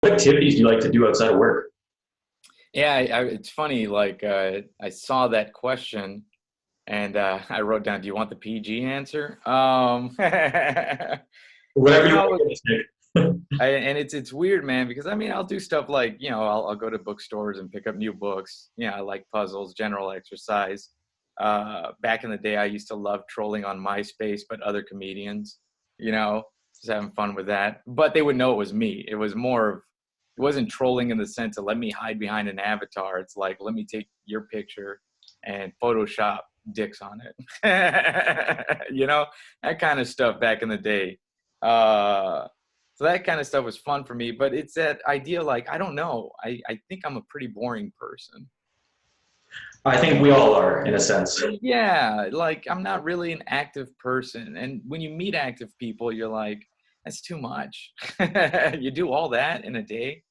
What activities do you like to do outside of work? Yeah, it's funny. Like I saw that question and I wrote down, "Do you want the PG answer?" Whatever You you know, want to say. and it's weird, man, because I mean, I'll do stuff like I'll go to bookstores and pick up new books. Yeah, I like puzzles, general exercise. Back in the day, I used to love trolling on MySpace, but other comedians. You know, just having fun with that. But they would know it was me. It was more of it wasn't trolling in the sense of let me hide behind an avatar. It's like let me take your picture and Photoshop dicks on it. That kind of stuff back in the day. So that kind of stuff was fun for me, but it's that idea like, I don't know. I think I'm a pretty boring person. I think we all are, in a sense. Yeah, like I'm not really an active person. And when you meet active people, you're like, that's too much. You do all that in a day.